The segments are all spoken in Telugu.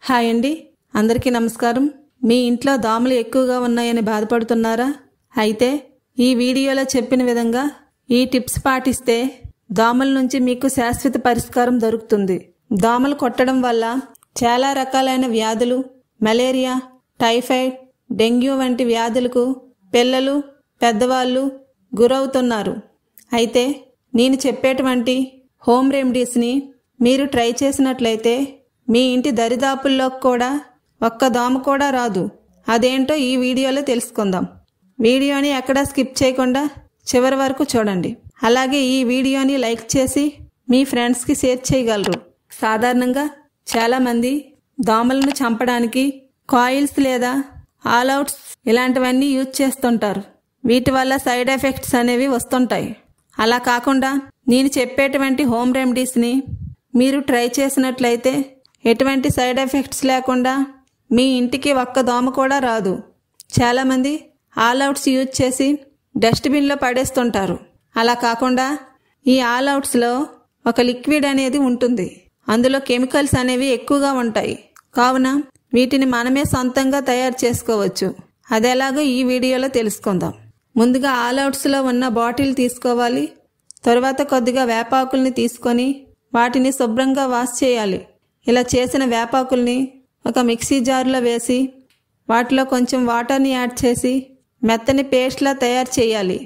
హాయ్ అండి, అందరికీ నమస్కారం. మీ ఇంట్లో దోమలు ఎక్కువగా ఉన్నాయని బాధపడుతున్నారా? అయితే ఈ వీడియోలో చెప్పిన విధంగా ఈ టిప్స్ పాటిస్తే దోమల నుంచి మీకు శాశ్వత పరిష్కారం దొరుకుతుంది. దోమలు కొట్టడం వల్ల చాలా రకాలైన వ్యాధులు, మలేరియా, టైఫాయిడ్, డెంగ్యూ వంటి వ్యాధులకు పిల్లలు, పెద్దవాళ్ళు గురవుతున్నారు. అయితే నేను చెప్పేటువంటి హోమ్ రెమెడీస్ని మీరు ట్రై చేసినట్లయితే మీ ఇంటి దరిదాపుల్లోకి కూడా ఒక్క దోమ కూడా రాదు. అదేంటో ఈ వీడియోలో తెలుసుకుందాం. వీడియోని ఎక్కడా స్కిప్ చేయకుండా చివరి వరకు చూడండి. అలాగే ఈ వీడియోని లైక్ చేసి మీ ఫ్రెండ్స్కి షేర్ చేయగలరు. సాధారణంగా చాలామంది దోమలను చంపడానికి కాయిల్స్ లేదా ఆల్అవుట్స్ ఇలాంటివన్నీ యూజ్ చేస్తుంటారు. వీటి వల్ల సైడ్ ఎఫెక్ట్స్ అనేవి వస్తుంటాయి. అలా కాకుండా నేను చెప్పేటువంటి హోమ్ రెమెడీస్ని మీరు ట్రై చేసినట్లయితే ఎటువంటి సైడ్ ఎఫెక్ట్స్ లేకుండా మీ ఇంటికి ఒక్క దోమ కూడా రాదు. చాలామంది ఆల్అవుట్స్ యూజ్ చేసి డస్ట్బిన్లో పడేస్తుంటారు. అలా కాకుండా ఈ ఆల్అవుట్స్లో ఒక లిక్విడ్ అనేది ఉంటుంది. అందులో కెమికల్స్ అనేవి ఎక్కువగా ఉంటాయి. కావున వీటిని మనమే సొంతంగా తయారు చేసుకోవచ్చు. అదెలాగో ఈ వీడియోలో తెలుసుకుందాం. ముందుగా ఆల్అవుట్స్లో ఉన్న బాటిల్ తీసుకోవాలి. తరువాత కొద్దిగా వేపాకుల్ని తీసుకొని వాటిని శుభ్రంగా వాష్ చేయాలి. ఇలా చేసిన వేపాకుల్ని ఒక మిక్సీ జార్లో వేసి వాటిలో కొంచెం వాటర్ని యాడ్ చేసి మెత్తని పేస్ట్లా తయారు చేయాలి.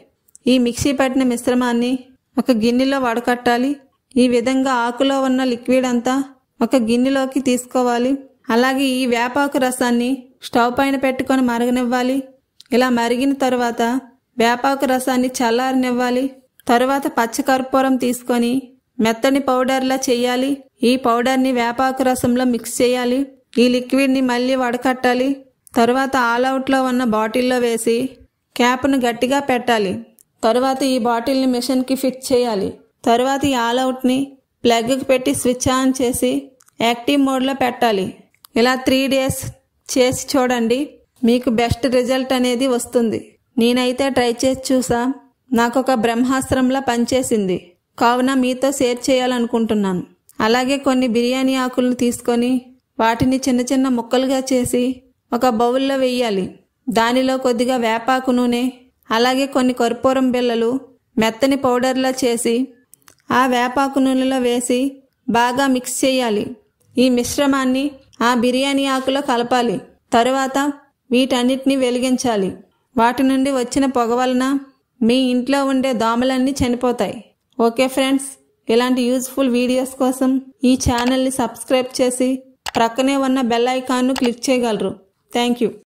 ఈ మిక్సీ పట్టిన మిశ్రమాన్ని ఒక గిన్నెలో వడకట్టాలి. ఈ విధంగా ఆకులో ఉన్న లిక్విడ్ అంతా ఒక గిన్నెలోకి తీసుకోవాలి. అలాగే ఈ వేపాకు రసాన్ని స్టవ్ పైన పెట్టుకొని మరగనివ్వాలి. ఇలా మరిగిన తరువాత వేపాకు రసాన్ని చల్లారనివ్వాలి. తరువాత పచ్చకర్పూరం తీసుకొని మెత్తని పౌడర్లా చేయాలి. ఈ పౌడర్ని వేపాకు రసంలో మిక్స్ చేయాలి. ఈ లిక్విడ్ని మళ్ళీ వడకట్టాలి. తరువాత ఆల్అవుట్లో ఉన్న బాటిల్లో వేసి క్యాప్ను గట్టిగా పెట్టాలి. తరువాత ఈ బాటిల్ని మిషన్కి ఫిట్ చేయాలి. తరువాత ఈ ఆల్అవుట్ని ప్లగ్కి పెట్టి స్విచ్ ఆన్ చేసి యాక్టివ్ మోడ్లో పెట్టాలి. ఇలా 3 days చేసి చూడండి, మీకు బెస్ట్ రిజల్ట్ అనేది వస్తుంది. నేనైతే ట్రై చేసి చూసా, నాకొక బ్రహ్మాస్త్రంలా పనిచేసింది. కావున మీతో షేర్ చేయాలనుకుంటున్నాను. అలాగే కొన్ని బిర్యానీ ఆకులను తీసుకొని వాటిని చిన్న చిన్న ముక్కలుగా చేసి ఒక బౌల్లో వేయాలి. దానిలో కొద్దిగా వేపాకు నూనె, అలాగే కొన్ని కర్పూరం బిళ్ళలు మెత్తని పౌడర్లా చేసి ఆ వేపాకు నూనెలో వేసి బాగా మిక్స్ చేయాలి. ఈ మిశ్రమాన్ని ఆ బిర్యానీ ఆకులో కలపాలి. తరువాత వీటన్నిటిని వెలిగించాలి. వాటి నుండి వచ్చిన పొగ వలన మీ ఇంట్లో ఉండే దోమలన్నీ చనిపోతాయి. ఓకే ఫ్రెండ్స్, ఇలాంటి యూజ్ఫుల్ వీడియోస్ కోసం ఈ ఛానల్ని సబ్స్క్రైబ్ చేసి ప్రక్కనే ఉన్న బెల్ ఐకాన్ను క్లిక్ చేయగలరు. Thank you.